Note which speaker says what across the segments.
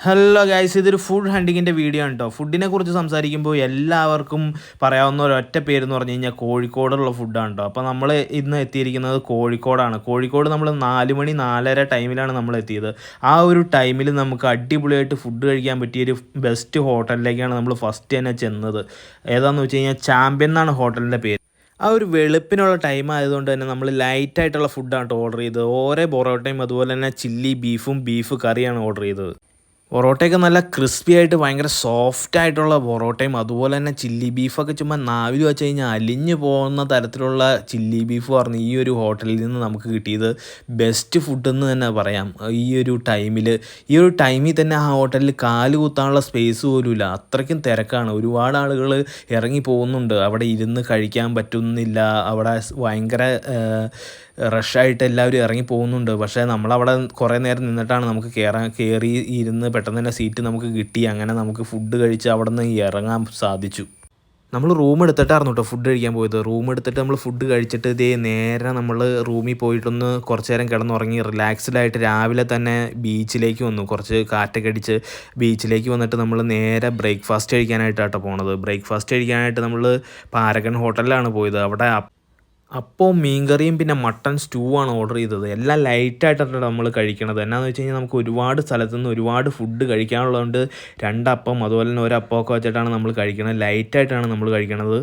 Speaker 1: Hello guys, ഇതൊരു food ഹണ്ടിങ്ങിൻ്റെ video ആണ് കേട്ടോ. ഫുഡിനെ കുറിച്ച് സംസാരിക്കുമ്പോൾ എല്ലാവർക്കും പറയാവുന്ന ഒരൊറ്റ പേരെന്ന് പറഞ്ഞു കഴിഞ്ഞാൽ കോഴിക്കോടുള്ള ഫുഡാണ് കേട്ടോ. അപ്പോൾ നമ്മൾ ഇന്ന് എത്തിയിരിക്കുന്നത് കോഴിക്കോടാണ്. കോഴിക്കോട് നമ്മൾ 4 മണി 4:30 ടൈമിലാണ് നമ്മൾ എത്തിയത്. ആ ഒരു ടൈമിൽ നമുക്ക് അടിപൊളിയായിട്ട് ഫുഡ് കഴിക്കാൻ പറ്റിയൊരു ബെസ്റ്റ് ഹോട്ടലിലേക്കാണ് നമ്മൾ ഫസ്റ്റ് തന്നെ ചെന്നത്. ഏതാണെന്ന് വെച്ച് കഴിഞ്ഞാൽ ചാമ്പ്യൻ എന്നാണ് ഹോട്ടലിൻ്റെ പേര്. ആ ഒരു വെളുപ്പിനുള്ള ടൈം ആയതുകൊണ്ട് തന്നെ നമ്മൾ ലൈറ്റായിട്ടുള്ള ഫുഡാണ് കേട്ടോ ഓർഡർ ചെയ്തത്. ഓരോ പൊറോട്ടയും അതുപോലെ തന്നെ ചില്ലി ബീഫ് കറിയാണ് ഓർഡർ ചെയ്തത്. പൊറോട്ടയൊക്കെ നല്ല ക്രിസ്പി ആയിട്ട് ഭയങ്കര സോഫ്റ്റ് ആയിട്ടുള്ള പൊറോട്ടയും അതുപോലെ തന്നെ ചില്ലി ബീഫൊക്കെ ചുമ്മാ നാവിൽ വെച്ച് കഴിഞ്ഞാൽ അലിഞ്ഞു പോകുന്ന തരത്തിലുള്ള ചില്ലി ബീഫ് പറഞ്ഞ് ഈ ഒരു ഹോട്ടലിൽ നിന്ന് നമുക്ക് കിട്ടിയത് ബെസ്റ്റ് ഫുഡെന്ന് തന്നെ പറയാം. ഈ ഒരു ടൈമിൽ തന്നെ ആ ഹോട്ടലിൽ കാല് കുത്താനുള്ള സ്പേസ് പോലും ഇല്ല, അത്രയ്ക്കും തിരക്കാണ്. ഒരുപാട് ആളുകൾ ഇറങ്ങി പോകുന്നുണ്ട്, അവിടെ ഇരുന്ന് കഴിക്കാൻ പറ്റുന്നില്ല, അവിടെ ഭയങ്കര റഷായിട്ട് എല്ലാവരും ഇറങ്ങി പോകുന്നുണ്ട്. പക്ഷേ നമ്മളവിടെ കുറേ നേരം നിന്നിട്ടാണ് നമുക്ക് കയറി ഇരുന്ന് പെട്ടെന്ന് തന്നെ സീറ്റ് നമുക്ക് കിട്ടി. അങ്ങനെ നമുക്ക് ഫുഡ് കഴിച്ച് അവിടെ നിന്ന് ഇറങ്ങാൻ സാധിച്ചു. നമ്മൾ റൂം എടുത്തിട്ടായിരുന്നു കേട്ടോ ഫുഡ് കഴിക്കാൻ പോയത്. റൂം എടുത്തിട്ട് നമ്മൾ ഫുഡ് കഴിച്ചിട്ട് നേരെ നമ്മൾ റൂമിൽ പോയിട്ടൊന്ന് കുറച്ച് നേരം കിടന്നുറങ്ങി റിലാക്സ്ഡായിട്ട് രാവിലെ തന്നെ ബീച്ചിലേക്ക് വന്നു. കുറച്ച് കാറ്റൊക്കെ അടിച്ച് ബീച്ചിലേക്ക് വന്നിട്ട് നമ്മൾ നേരെ ബ്രേക്ക്ഫാസ്റ്റ് കഴിക്കാനായിട്ടാട്ടോ പോണത്. ബ്രേക്ക്ഫാസ്റ്റ് കഴിക്കാനായിട്ട് നമ്മൾ പാരഗൺ ഹോട്ടലിലാണ് പോയത്. അവിടെ അപ്പോൾ മീൻകറിയും പിന്നെ മട്ടൺ സ്റ്റൂ ആണ് ഓർഡർ ചെയ്തത്. എല്ലാം ലൈറ്റായിട്ടാണ് നമ്മൾ കഴിക്കണത്. എന്നാന്ന് വെച്ച് കഴിഞ്ഞാൽ നമുക്ക് ഒരുപാട് സ്ഥലത്തു നിന്ന് ഒരുപാട് ഫുഡ് കഴിക്കാനുള്ളതുകൊണ്ട് 2 അപ്പം അതുപോലെ തന്നെ 1 അപ്പമൊക്കെ വെച്ചിട്ടാണ് നമ്മൾ കഴിക്കണത്. ലൈറ്റായിട്ടാണ് നമ്മൾ കഴിക്കണത്.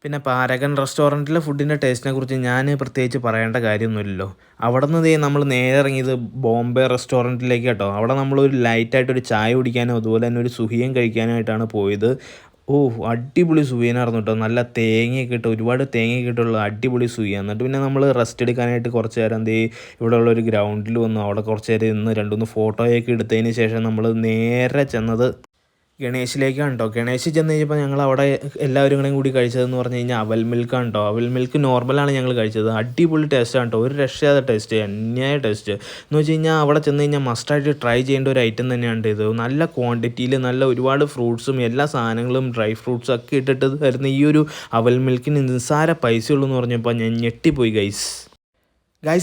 Speaker 1: പിന്നെ പാരഗൺ റെസ്റ്റോറൻറ്റിലെ ഫുഡിൻ്റെ ടേസ്റ്റിനെ കുറിച്ച് ഞാൻ പ്രത്യേകിച്ച് പറയേണ്ട കാര്യമൊന്നുമില്ലല്ലോ. അവിടെ നിന്ന് നമ്മൾ നേരെ ഇറങ്ങിയത് ബോംബെ റെസ്റ്റോറൻറ്റിലേക്ക് കേട്ടോ. അവിടെ നമ്മളൊരു ലൈറ്റായിട്ടൊരു ചായ കുടിക്കാനും അതുപോലെ തന്നെ ഒരു സുഹിയൻ കഴിക്കാനായിട്ടാണ് പോയത്. അടിപൊളി സുഖിയനായിരുന്നു കേട്ടോ. നല്ല തേങ്ങയൊക്കെ ഇട്ട്, ഒരുപാട് തേങ്ങയൊക്കെ ഇട്ടുള്ള അടിപൊളി സുഖിയ. എന്നിട്ട് പിന്നെ നമ്മൾ റെസ്റ്റ് എടുക്കാനായിട്ട് കുറച്ച് നേരം ഇവിടെയുള്ള ഒരു ഗ്രൗണ്ടിൽ വന്നു. അവിടെ കുറച്ച് നേരം ഇന്ന് 2-3 ഫോട്ടോയൊക്കെ എടുത്തതിന് ശേഷം നമ്മൾ നേരെ ചെന്നത് ഗണേശിലേക്കാണ് കേട്ടോ. ഗണേശ് ചെന്ന് കഴിഞ്ഞപ്പോൾ ഞങ്ങൾ അവിടെ എല്ലാവരും കൂടി കഴിച്ചതെന്ന് പറഞ്ഞു കഴിഞ്ഞാൽ അവൽ മിൽക്കാണ് കേട്ടോ. അവൽ മിൽക്ക് നോർമലാണ് ഞങ്ങൾ കഴിച്ചത്. അടിപൊളി ടേസ്റ്റാണ് കേട്ടോ, ഒരു രക്ഷയാതെ ടേസ്റ്റ്, അന്യായ ടേസ്റ്റ് എന്ന് വെച്ച് കഴിഞ്ഞാൽ അവിടെ ചെന്ന് കഴിഞ്ഞാൽ മസ്റ്റായിട്ട് ട്രൈ ചെയ്യേണ്ട ഒരു ഐറ്റം തന്നെയാണ് ഇത്. നല്ല ക്വാണ്ടിറ്റിയിൽ നല്ല ഒരുപാട് ഫ്രൂട്ട്സും എല്ലാ സാധനങ്ങളും ഡ്രൈ ഫ്രൂട്ട്സും ഒക്കെ ഇട്ടിട്ട് തരുന്ന ഈ ഒരു അവൽ മിൽക്കിന് നിസ്സാര പൈസയുള്ളൂ എന്ന് പറഞ്ഞപ്പോൾ ഞാൻ ഞെട്ടിപ്പോയി ഗൈസ്.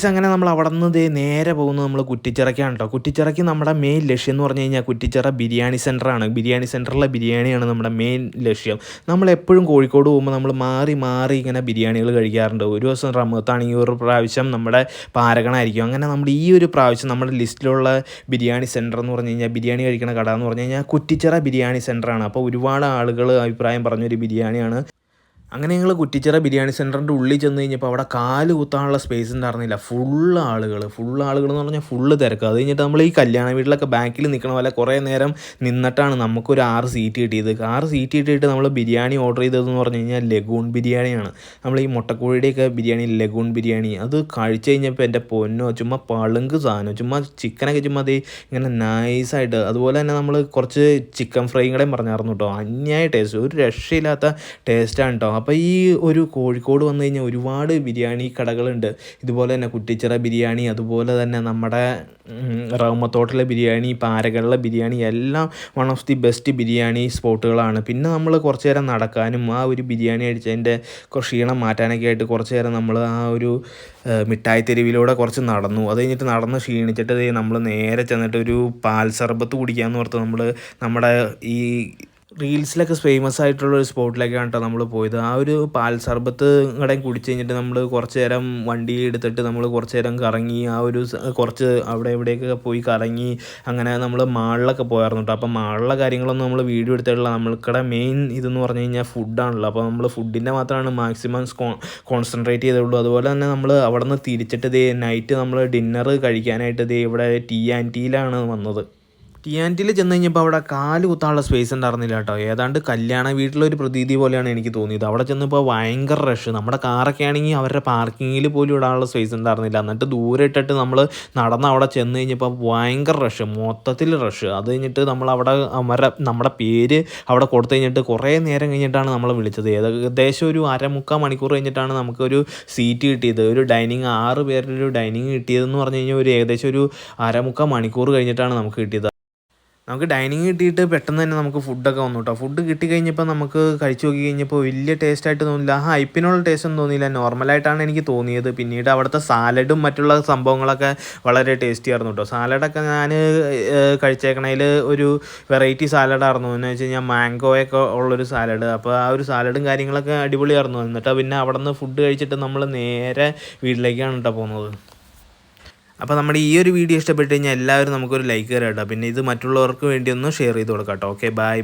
Speaker 1: അങ്ങനെ നമ്മൾ അവിടെ നിന്ന് നേരെ പോകുന്നത് നമ്മൾ കുറ്റിച്ചിറയ്ക്കാണ് കേട്ടോ. കുറ്റിച്ചിറയ്ക്ക് നമ്മുടെ മെയിൻ ലക്ഷ്യം എന്ന് പറഞ്ഞു കഴിഞ്ഞാൽ കുറ്റിച്ചിറ ബിരിയാണി സെൻ്ററാണ്. ബിരിയാണി സെൻ്ററിലെ ബിരിയാണിയാണ് നമ്മുടെ മെയിൻ ലക്ഷ്യം. നമ്മളെപ്പോഴും കോഴിക്കോട് പോകുമ്പോൾ നമ്മൾ മാറി ഇങ്ങനെ ബിരിയാണികൾ കഴിക്കാറുണ്ട്. ഒരു ദിവസം റമത്താണെങ്കിൽ ഒരു പ്രാവശ്യം നമ്മുടെ പാരഗണായിരിക്കും. അങ്ങനെ നമ്മൾ ഈ ഒരു പ്രാവശ്യം നമ്മുടെ ലിസ്റ്റിലുള്ള ബിരിയാണി സെൻ്റർ എന്ന് പറഞ്ഞു കഴിഞ്ഞാൽ ബിരിയാണി കഴിക്കുന്ന കട എന്ന് പറഞ്ഞു കഴിഞ്ഞാൽ കുറ്റിച്ചിറ ബിരിയാണി സെൻ്ററാണ്. അപ്പോൾ ഒരുപാട് ആളുകൾ അഭിപ്രായം പറഞ്ഞൊരു ബിരിയാണിയാണ്. അങ്ങനെ ഞങ്ങൾ കുറ്റിച്ചിറ ബിരിയാണി സെൻ്ററിൻ്റെ ഉള്ളിൽ ചെന്ന് കഴിഞ്ഞപ്പോൾ അവിടെ കാല് കുത്താനുള്ള സ്പേസ് ഉണ്ടായിരുന്നില്ല. ഫുള്ള് ആളുകൾ എന്ന് പറഞ്ഞാൽ ഫുള്ള് തിരക്ക്. അത് കഴിഞ്ഞിട്ട് നമ്മൾ ഈ കല്യാണ വീട്ടിലൊക്കെ ബാക്കിൽ നിൽക്കണ പോലെ കുറേ നേരം നിന്നിട്ടാണ് നമുക്കൊരു 6 സീറ്റ് കിട്ടിയത്. 6 സീറ്റ് കിട്ടിയിട്ട് നമ്മൾ ബിരിയാണി ഓർഡർ ചെയ്തതെന്ന് പറഞ്ഞു കഴിഞ്ഞാൽ ലഗൂൺ ബിരിയാണിയാണ്. നമ്മൾ ഈ മുട്ടക്കോഴിയുടെയൊക്കെ ബിരിയാണി ലഗൂൺ ബിരിയാണി അത് കഴിച്ച് കഴിഞ്ഞപ്പോൾ എൻ്റെ പൊന്നോ, ചുമ്മാ പളുങ്ക് സാധനം, ചുമ്മാ ചിക്കനൊക്കെ ചുമ്മാ ഇങ്ങനെ നൈസായിട്ട്. അതുപോലെ തന്നെ നമ്മൾ കുറച്ച് ചിക്കൻ ഫ്രൈയും കൂടെ പറഞ്ഞായിരുന്നു കേട്ടോ. അന്യായ ടേസ്റ്റ്, ഒരു രക്ഷയില്ലാത്ത ടേസ്റ്റാണ് കേട്ടോ. അപ്പോൾ ഈ ഒരു കോഴിക്കോട് വന്നു കഴിഞ്ഞാൽ ഒരുപാട് ബിരിയാണി കടകളുണ്ട്. ഇതുപോലെ തന്നെ കുറ്റിച്ചിറ ബിരിയാണി, അതുപോലെ തന്നെ നമ്മുടെ റഹ്മത്തോട്ടിലെ ബിരിയാണി, പാരകളിലെ ബിരിയാണി എല്ലാം one of the best biryani സ്പോട്ടുകളാണ്. പിന്നെ നമ്മൾ കുറച്ച് നേരം നടക്കാനും ആ ഒരു ബിരിയാണി അടിച്ചതിൻ്റെ ക്ഷീണം മാറ്റാനൊക്കെ ആയിട്ട് കുറച്ച് നേരം നമ്മൾ ആ ഒരു മിഠായി തെരുവിലൂടെ കുറച്ച് നടന്നു. അത് കഴിഞ്ഞിട്ട് നടന്ന് ക്ഷീണിച്ചിട്ട് നമ്മൾ നേരെ ചെന്നിട്ട് ഒരു പാൽ സർബത്ത് കുടിക്കാമെന്ന് ഓർത്ത് നമ്മൾ നമ്മുടെ ഈ റീൽസിലൊക്കെ ഫേമസ് ആയിട്ടുള്ള ഒരു സ്പോട്ടിലേക്കാണ് കേട്ടോ നമ്മൾ പോയത്. ആ ഒരു പാൽ സർബത്ത് കടയും കുടിച്ച് കഴിഞ്ഞിട്ട് നമ്മൾ കുറച്ച് നേരം വണ്ടി എടുത്തിട്ട് നമ്മൾ കുറച്ച് നേരം കറങ്ങി. ആ ഒരു കുറച്ച് അവിടെ ഇവിടെയൊക്കെ പോയി കറങ്ങി. അങ്ങനെ നമ്മൾ മാളിലൊക്കെ പോയായിരുന്നു കേട്ടോ. അപ്പോൾ മാളിലെ കാര്യങ്ങളൊന്നും നമ്മൾ വീഡിയോ എടുത്തിട്ടുള്ള, നമ്മൾക്കിടെ മെയിൻ ഇതെന്ന് പറഞ്ഞു കഴിഞ്ഞാൽ ഫുഡാണല്ലോ. അപ്പോൾ നമ്മൾ ഫുഡിൻ്റെ മാത്രമാണ് മാക്സിമം കോൺസെൻട്രേറ്റ് ചെയ്തുള്ളൂ. അതുപോലെ തന്നെ നമ്മൾ അവിടെ നിന്ന് തിരിച്ചിട്ട് നൈറ്റ് നമ്മൾ ഡിന്നർ കഴിക്കാനായിട്ട് ഇവിടെ T&Tയിലാണ് വന്നത്. T&Tയിൽ ചെന്ന് കഴിഞ്ഞപ്പോൾ അവിടെ കാല് കുത്താനുള്ള സ്പേസ് ഉണ്ടായിരുന്നില്ല കേട്ടോ. ഏതാണ്ട് കല്യാണ വീട്ടിലൊരു പ്രതീതി പോലെയാണ് എനിക്ക് തോന്നിയത്. അവിടെ ചെന്നപ്പോൾ ഭയങ്കര റഷ്. നമ്മുടെ കാറൊക്കെ ആണെങ്കിൽ അവരുടെ പാർക്കിങ്ങിൽ പോലും ഇടാനുള്ള സ്പേസ് ഉണ്ടായിരുന്നില്ല. എന്നിട്ട് ദൂരെ ഇട്ടിട്ട് നമ്മൾ നടന്ന് അവിടെ ചെന്ന് കഴിഞ്ഞപ്പോൾ ഭയങ്കര റഷ്, മൊത്തത്തിൽ റഷ്. അത് കഴിഞ്ഞിട്ട് നമ്മൾ അവിടെ നമ്മുടെ പേര് അവിടെ കൊടുത്തു കഴിഞ്ഞിട്ട് കുറേ നേരം കഴിഞ്ഞിട്ടാണ് നമ്മളെ വിളിച്ചത്. ഏകദേശം ഒരു 1/4 മണിക്കൂർ കഴിഞ്ഞിട്ടാണ് നമുക്കൊരു സീറ്റ് കിട്ടിയത്. ഒരു ഡൈനിങ് 6 പേരുടെ ഒരു ഡൈനിങ് കിട്ടിയതെന്ന് പറഞ്ഞു കഴിഞ്ഞാൽ ഏകദേശം ഒരു 1/4 മണിക്കൂർ കഴിഞ്ഞിട്ടാണ് നമുക്ക് കിട്ടിയത്. നമുക്ക് ഡൈനിങ് കിട്ടിയിട്ട് പെട്ടെന്ന് തന്നെ നമുക്ക് ഫുഡൊക്കെ വന്നു കേട്ടോ. ഫുഡ് കിട്ടിക്കഴിഞ്ഞപ്പോൾ നമുക്ക് കഴിച്ച് നോക്കി കഴിഞ്ഞപ്പോൾ വലിയ ടേസ്റ്റായിട്ട് തോന്നിയില്ല. ആ ഹൈപ്പിനുള്ള ടേസ്റ്റ് ഒന്നും തോന്നിയില്ല, നോർമലായിട്ടാണ് എനിക്ക് തോന്നിയത്. പിന്നീട് അവിടുത്തെ സാലഡും മറ്റുള്ള സംഭവങ്ങളൊക്കെ വളരെ ടേസ്റ്റി ആയിരുന്നു കേട്ടോ. സാലഡൊക്കെ ഞാൻ കഴിച്ചേക്കണതിൽ ഒരു വെറൈറ്റി സാലഡായിരുന്നു, എന്ന് വെച്ച് കഴിഞ്ഞാൽ മാംഗോയൊക്കെ ഉള്ളൊരു സാലഡ്. അപ്പോൾ ആ ഒരു സാലഡും കാര്യങ്ങളൊക്കെ അടിപൊളിയായിരുന്നു. എന്നിട്ട് പിന്നെ അവിടെ നിന്ന് ഫുഡ് കഴിച്ചിട്ട് നമ്മൾ നേരെ വീട്ടിലേക്കാണ് കേട്ടോ പോകുന്നത്. അപ്പോൾ നമ്മുടെ ഈ ഒരു വീഡിയോ ഇഷ്ടപ്പെട്ട് കഴിഞ്ഞാൽ എല്ലാവരും നമുക്കൊരു ലൈക്ക് തരാം കേട്ടോ. പിന്നെ ഇത് മറ്റുള്ളവർക്ക് വേണ്ടി ഒന്ന് ഷെയർ ചെയ്ത് കൊടുക്കാം കേട്ടോ. Okay, by.